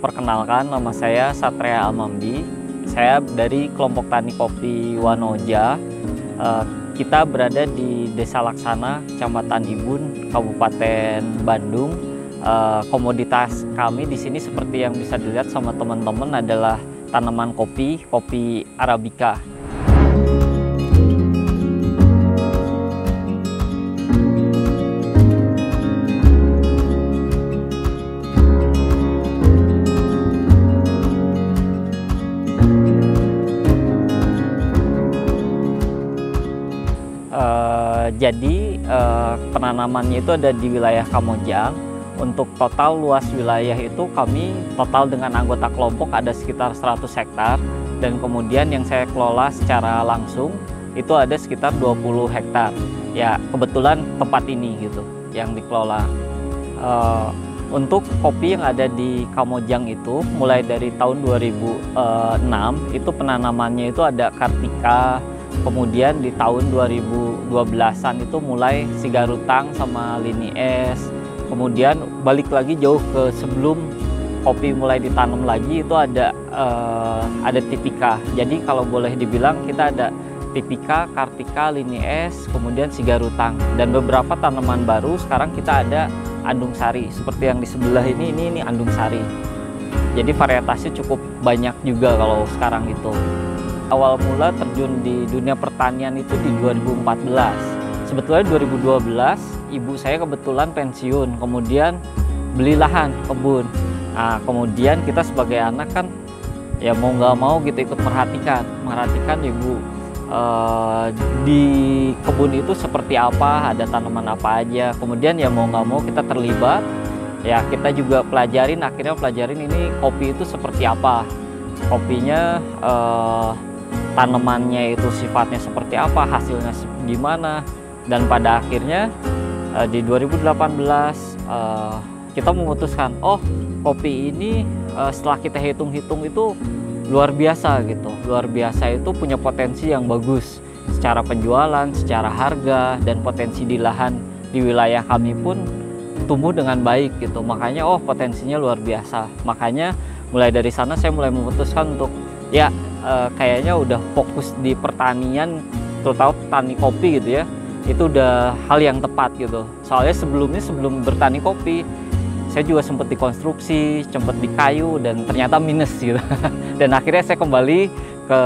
Perkenalkan, nama saya Satria Amambi. Saya dari kelompok tani kopi Wanoja. Kita berada di Desa Laksana, Kecamatan Ibun, Kabupaten Bandung. Komoditas kami di sini seperti yang bisa dilihat sama teman-teman adalah tanaman kopi, kopi Arabica. Jadi penanamannya itu ada di wilayah Kamojang. Untuk total luas wilayah itu kami total dengan anggota kelompok ada sekitar 100 hektar. Dan kemudian yang saya kelola secara langsung itu ada sekitar 20 hektar. Ya kebetulan tempat ini gitu yang dikelola. Untuk kopi yang ada di Kamojang itu mulai dari tahun 2006 itu penanamannya itu ada Kartika. Kemudian di tahun 2012-an itu mulai Sigarutang sama Lini Es. Kemudian balik lagi jauh ke sebelum kopi mulai ditanam lagi itu ada Tipika. Jadi kalau boleh dibilang kita ada Tipika, Kartika, Lini Es, kemudian Sigarutang. Dan beberapa tanaman baru sekarang kita ada Andung Sari. Seperti yang di sebelah ini Andung Sari. Jadi varietasnya cukup banyak juga kalau sekarang itu. Awal mula terjun di dunia pertanian itu di 2014. Sebetulnya 2012 ibu saya kebetulan pensiun, kemudian beli lahan kebun. Nah, kemudian kita sebagai anak kan ya mau nggak mau gitu ikut merhatikan ibu di kebun itu seperti apa, ada tanaman apa aja. Kemudian ya mau nggak mau kita terlibat. Ya kita juga akhirnya pelajarin ini kopi itu seperti apa. Kopinya tanamannya itu sifatnya seperti apa, hasilnya gimana, dan pada akhirnya di 2018 kita memutuskan, oh kopi ini setelah kita hitung-hitung itu luar biasa gitu, luar biasa itu punya potensi yang bagus secara penjualan, secara harga, dan potensi di lahan di wilayah kami pun tumbuh dengan baik gitu, makanya oh potensinya luar biasa. Makanya mulai dari sana saya mulai memutuskan untuk ya kayaknya udah fokus di pertanian, terutama tani kopi gitu ya, itu udah hal yang tepat gitu. Soalnya sebelum bertani kopi saya juga sempat di konstruksi, sempat di kayu, dan ternyata minus gitu. Dan akhirnya saya kembali ke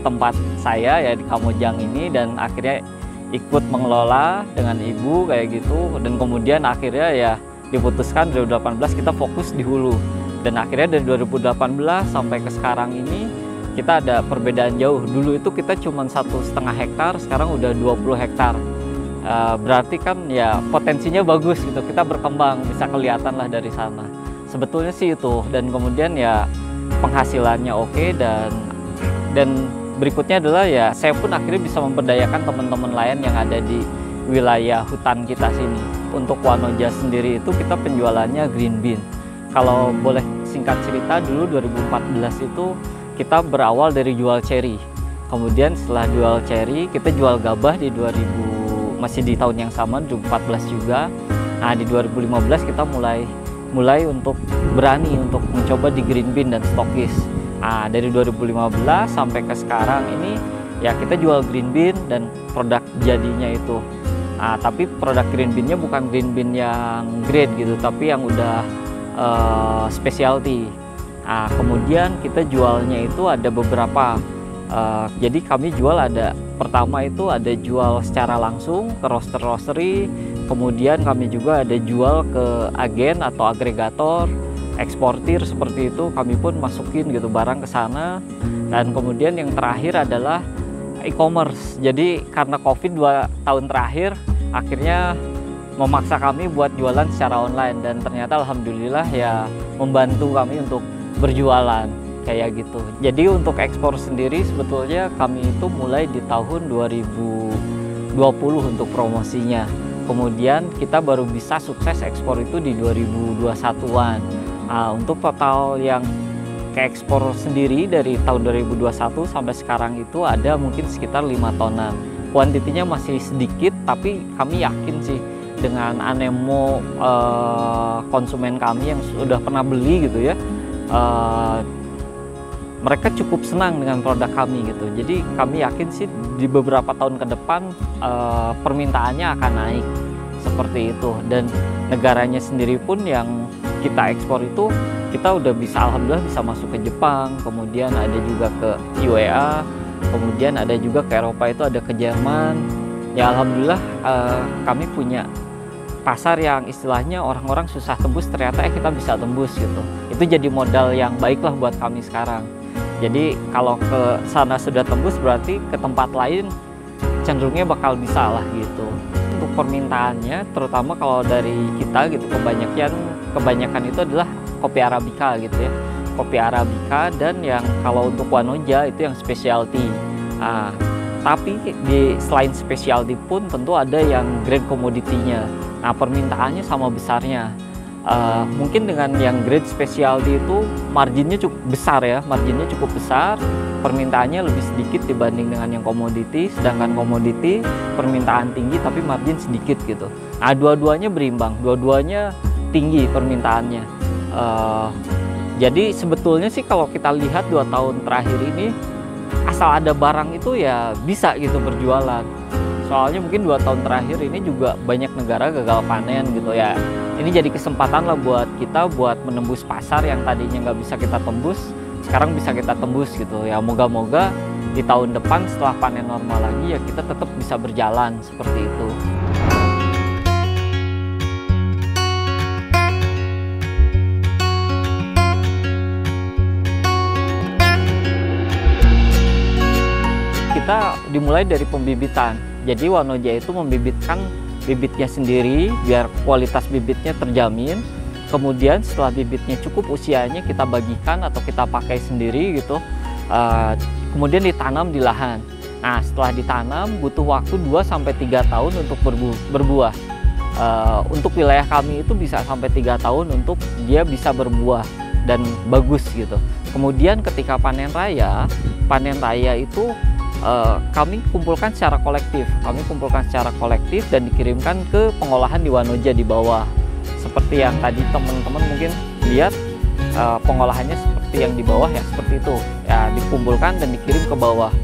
tempat saya ya di Kamojang ini, dan akhirnya ikut mengelola dengan ibu kayak gitu. Dan kemudian akhirnya ya diputuskan 2018 kita fokus di hulu. Dan akhirnya dari 2018 sampai ke sekarang ini kita ada perbedaan jauh. Dulu itu kita cuma 1,5 hektar, sekarang udah 20 hektar. Berarti kan ya potensinya bagus gitu, kita berkembang, bisa kelihatan lah dari sana. Sebetulnya sih itu, dan kemudian ya penghasilannya oke, dan berikutnya adalah ya saya pun akhirnya bisa memberdayakan teman-teman lain yang ada di wilayah hutan kita sini. Untuk Wanoja sendiri itu kita penjualannya green bean. Kalau boleh singkat cerita, dulu 2014 itu kita berawal dari jual ceri. Kemudian setelah jual ceri, kita jual gabah di 2000, masih di tahun yang sama, 2014 juga. Nah, di 2015 kita mulai untuk berani untuk mencoba di green bean dan stokis. Nah, dari 2015 sampai ke sekarang ini ya kita jual green bean dan produk jadinya itu. Nah, tapi produk green bean-nya bukan green bean yang grade gitu, tapi yang udah specialty. Nah, kemudian kita jualnya itu ada beberapa. Jadi kami jual ada, pertama itu ada jual secara langsung ke roaster-roastery. Kemudian kami juga ada jual ke agen atau agregator, eksportir seperti itu. Kami pun masukin gitu barang ke sana. Dan kemudian yang terakhir adalah e-commerce. Jadi karena COVID 2 tahun terakhir, akhirnya memaksa kami buat jualan secara online, dan ternyata alhamdulillah ya membantu kami untuk berjualan kayak gitu. Jadi untuk ekspor sendiri sebetulnya kami itu mulai di tahun 2020 untuk promosinya. Kemudian kita baru bisa sukses ekspor itu di 2021-an. Nah, untuk total yang ke ekspor sendiri dari tahun 2021 sampai sekarang itu ada mungkin sekitar 5 tonan. Kuantitinya masih sedikit, tapi kami yakin sih dengan animo konsumen kami yang sudah pernah beli gitu ya, uh, mereka cukup senang dengan produk kami gitu. Jadi kami yakin sih di beberapa tahun ke depan permintaannya akan naik seperti itu. Dan negaranya sendiri pun yang kita ekspor itu, kita udah bisa, alhamdulillah bisa masuk ke Jepang, kemudian ada juga ke UEA, kemudian ada juga ke Eropa, itu ada ke Jerman. Ya alhamdulillah kami punya pasar yang istilahnya orang-orang susah tembus, ternyata kita bisa tembus gitu. Itu jadi modal yang baik lah buat kami sekarang. Jadi kalau ke sana sudah tembus, berarti ke tempat lain cenderungnya bakal bisa lah gitu. Untuk permintaannya, terutama kalau dari kita gitu, kebanyakan itu adalah kopi Arabica gitu ya. Kopi Arabica, dan yang kalau untuk Wanoja itu yang specialty. Tapi selain specialty pun tentu ada yang grade komoditinya. Nah, permintaannya sama besarnya. Mungkin dengan yang grade specialty itu marginnya cukup besar ya, marginnya cukup besar, permintaannya lebih sedikit dibanding dengan yang komoditi, sedangkan komoditi permintaan tinggi tapi margin sedikit gitu. Nah, dua-duanya berimbang, dua-duanya tinggi permintaannya. Jadi sebetulnya sih kalau kita lihat 2 tahun terakhir ini, asal ada barang itu ya bisa gitu berjualan. Soalnya mungkin 2 tahun terakhir ini juga banyak negara gagal panen gitu ya. Ini jadi kesempatan lah buat kita buat menembus pasar yang tadinya nggak bisa kita tembus, sekarang bisa kita tembus gitu ya. Moga-moga di tahun depan setelah panen normal lagi ya kita tetap bisa berjalan seperti itu. Kita dimulai dari pembibitan. Jadi Wanoja itu membibitkan bibitnya sendiri biar kualitas bibitnya terjamin. Kemudian setelah bibitnya cukup usianya, kita bagikan atau kita pakai sendiri gitu. Kemudian ditanam di lahan. Nah, setelah ditanam butuh waktu 2-3 tahun untuk berbuah. Untuk wilayah kami itu bisa sampai 3 tahun untuk dia bisa berbuah dan bagus gitu. Kemudian ketika panen raya itu kami kumpulkan secara kolektif dan dikirimkan ke pengolahan di Wanoja di bawah. Seperti yang tadi teman-teman mungkin lihat, pengolahannya seperti yang di bawah ya, seperti itu ya, dikumpulkan dan dikirim ke bawah.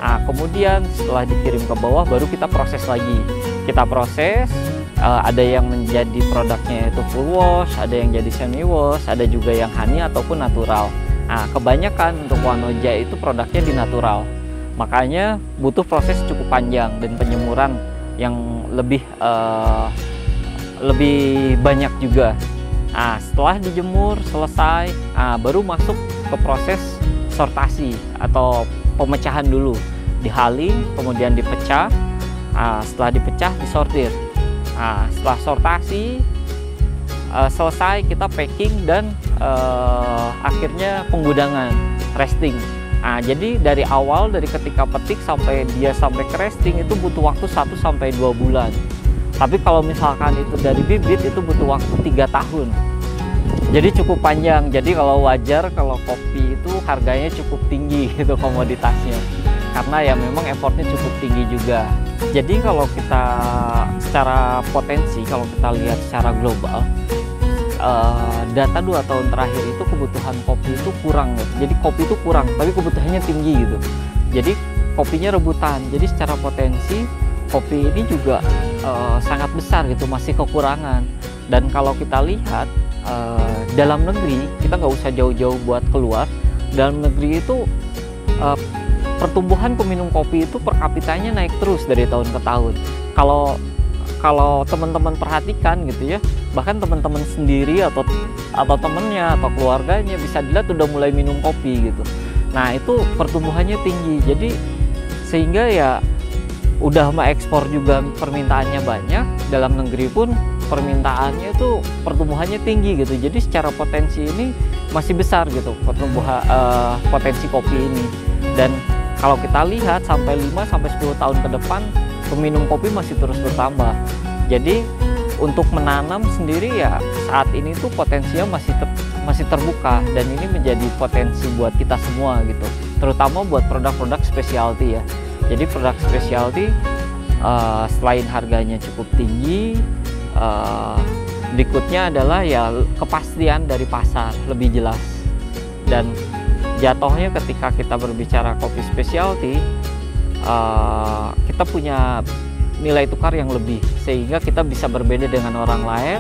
Nah, kemudian setelah dikirim ke bawah baru kita proses lagi. Kita proses, ada yang menjadi produknya itu full wash, ada yang jadi semi wash, ada juga yang honey ataupun natural. Nah, kebanyakan untuk Wanoja itu produknya di natural. Makanya butuh proses cukup panjang dan penyemuran yang lebih banyak juga. Nah, setelah dijemur selesai, baru masuk ke proses sortasi atau pemecahan dulu. Dihaling, kemudian dipecah. Setelah dipecah, disortir. Setelah sortasi selesai, kita packing dan akhirnya penggudangan, resting. Jadi dari awal, dari ketika petik sampai ke resting itu butuh waktu 1-2 bulan. Tapi kalau misalkan itu dari bibit itu butuh waktu 3 tahun. Jadi cukup panjang. Jadi kalau wajar kalau kopi itu harganya cukup tinggi gitu komoditasnya. Karena ya memang effortnya cukup tinggi juga. Jadi kalau kita secara potensi, kalau kita lihat secara global, data 2 tahun terakhir itu kebutuhan kopi itu kurang gitu. Jadi kopi itu kurang, tapi kebutuhannya tinggi gitu. Jadi kopinya rebutan. Jadi secara potensi kopi ini juga sangat besar gitu, masih kekurangan. Dan kalau kita lihat dalam negeri, kita nggak usah jauh-jauh buat keluar. Dalam negeri itu pertumbuhan peminum kopi itu per kapitanya naik terus dari tahun ke tahun. Kalau teman-teman perhatikan gitu ya, bahkan teman-teman sendiri atau temennya atau keluarganya bisa dilihat udah mulai minum kopi gitu. Nah, itu pertumbuhannya tinggi. Jadi sehingga ya udah ekspor juga permintaannya banyak, dalam negeri pun permintaannya itu pertumbuhannya tinggi gitu. Jadi secara potensi ini masih besar gitu pertumbuhan potensi kopi ini. Dan kalau kita lihat sampai 5-10 tahun ke depan, peminum kopi masih terus bertambah. Jadi untuk menanam sendiri ya saat ini tuh potensinya masih terbuka, dan ini menjadi potensi buat kita semua gitu. Terutama buat produk-produk specialty ya. Jadi produk specialty selain harganya cukup tinggi, berikutnya adalah ya kepastian dari pasar lebih jelas. Dan jatuhnya ketika kita berbicara kopi specialty, kita punya nilai tukar yang lebih, sehingga kita bisa berbeda dengan orang lain.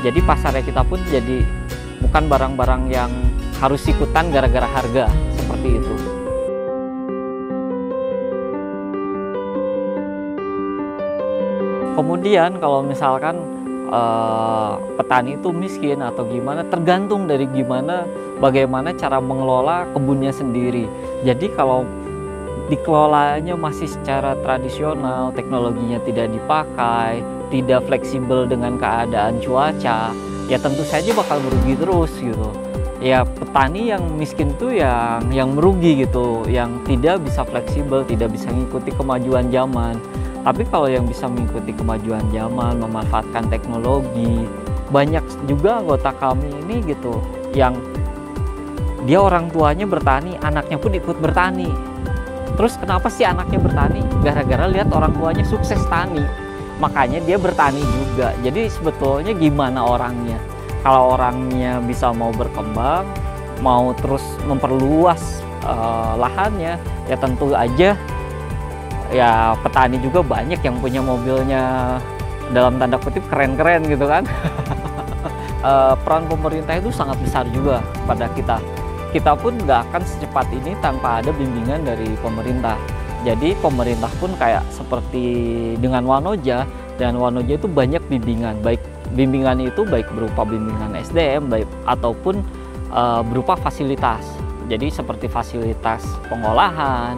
Jadi pasarnya kita pun jadi bukan barang-barang yang harus ikutan gara-gara harga, seperti itu. Kemudian kalau misalkan petani itu miskin atau gimana, tergantung dari bagaimana cara mengelola kebunnya sendiri. Jadi kalau dikelolanya masih secara tradisional, teknologinya tidak dipakai, tidak fleksibel dengan keadaan cuaca, ya tentu saja bakal merugi terus gitu. Ya petani yang miskin tuh yang merugi gitu, yang tidak bisa fleksibel, tidak bisa mengikuti kemajuan zaman. Tapi kalau yang bisa mengikuti kemajuan zaman, memanfaatkan teknologi, banyak juga anggota kami ini gitu, yang dia orang tuanya bertani, anaknya pun ikut bertani. Terus kenapa sih anaknya bertani? Gara-gara lihat orang tuanya sukses tani, makanya dia bertani juga. Jadi sebetulnya gimana orangnya? Kalau orangnya bisa mau berkembang, mau terus memperluas lahannya, ya tentu aja ya petani juga banyak yang punya mobilnya dalam tanda kutip keren-keren gitu kan. Peran pemerintah itu sangat besar juga pada kita. Kita pun nggak akan secepat ini tanpa ada bimbingan dari pemerintah. Jadi pemerintah pun kayak seperti dengan Wanoja, dan Wanoja itu banyak bimbingan, baik bimbingan itu baik berupa bimbingan SDM, baik ataupun berupa fasilitas. Jadi seperti fasilitas pengolahan,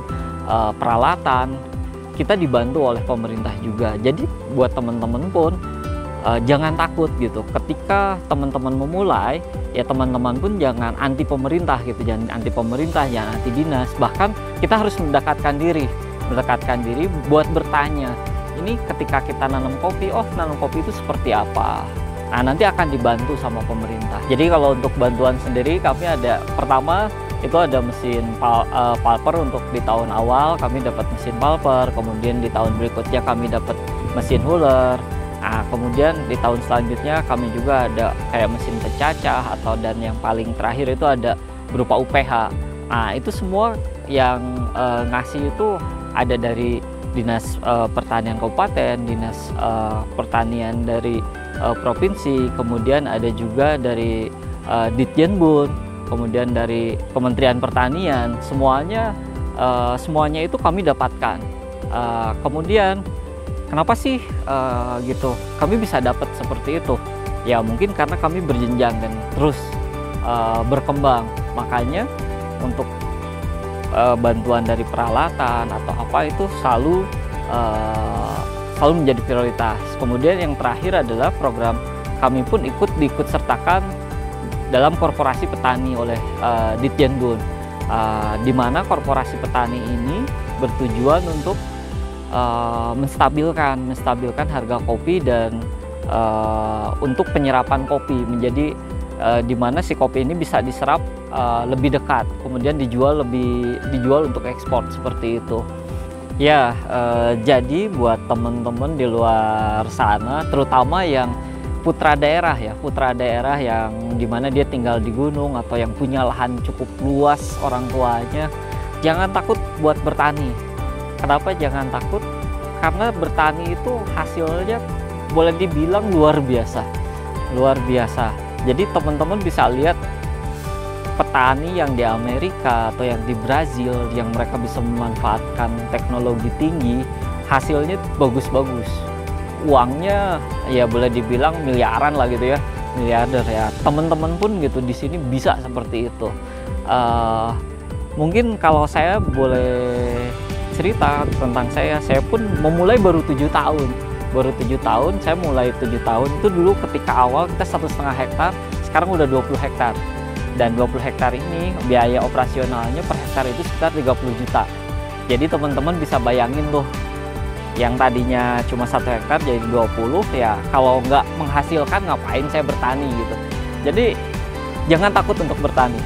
peralatan, kita dibantu oleh pemerintah juga. Jadi buat teman-teman pun jangan takut gitu. Ketika teman-teman memulai, ya teman-teman pun jangan anti pemerintah gitu, jangan anti pemerintah, jangan anti dinas. Bahkan kita harus mendekatkan diri buat bertanya. Ini ketika kita nanam kopi, oh nanam kopi itu seperti apa? Nah nanti akan dibantu sama pemerintah. Jadi kalau untuk bantuan sendiri kami ada, pertama itu ada mesin pulper. Untuk di tahun awal kami dapat mesin pulper, kemudian di tahun berikutnya kami dapat mesin huller. Nah, kemudian di tahun selanjutnya kami juga ada kayak mesin pencacah, dan yang paling terakhir itu ada berupa UPH. Nah itu semua yang ngasih itu ada dari Dinas Pertanian Kabupaten, Dinas Pertanian dari Provinsi, kemudian ada juga dari Ditjenbun, kemudian dari Kementerian Pertanian. Semuanya itu kami dapatkan. Kemudian kenapa sih gitu kami bisa dapat seperti itu? Ya mungkin karena kami berjenjang dan terus berkembang. Makanya untuk bantuan dari peralatan atau apa itu selalu menjadi prioritas. Kemudian yang terakhir adalah program kami pun diikut sertakan dalam korporasi petani oleh Ditjenbun, di mana korporasi petani ini bertujuan untuk menstabilkan harga kopi dan untuk penyerapan kopi menjadi di mana si kopi ini bisa diserap lebih dekat, kemudian dijual untuk ekspor seperti itu. Ya, jadi buat teman-teman di luar sana, terutama yang putra daerah yang dimana dia tinggal di gunung atau yang punya lahan cukup luas orang tuanya, jangan takut buat bertani. Kenapa jangan takut? Karena bertani itu hasilnya boleh dibilang luar biasa. Jadi teman-teman bisa lihat petani yang di Amerika atau yang di Brazil, yang mereka bisa memanfaatkan teknologi tinggi, hasilnya bagus-bagus. Uangnya ya boleh dibilang miliaran lah gitu ya, miliarder ya. Teman-teman pun gitu di sini bisa seperti itu. Mungkin kalau saya boleh cerita tentang saya pun memulai baru 7 tahun. Saya mulai 7 tahun itu dulu ketika awal kita 1,5 hektar, sekarang udah 20 hektar. Dan 20 hektar ini biaya operasionalnya per hektar itu sekitar 30 juta. Jadi teman-teman bisa bayangin tuh, yang tadinya cuma 1 hektar jadi 20, ya kalau nggak menghasilkan ngapain saya bertani gitu. Jadi jangan takut untuk bertani.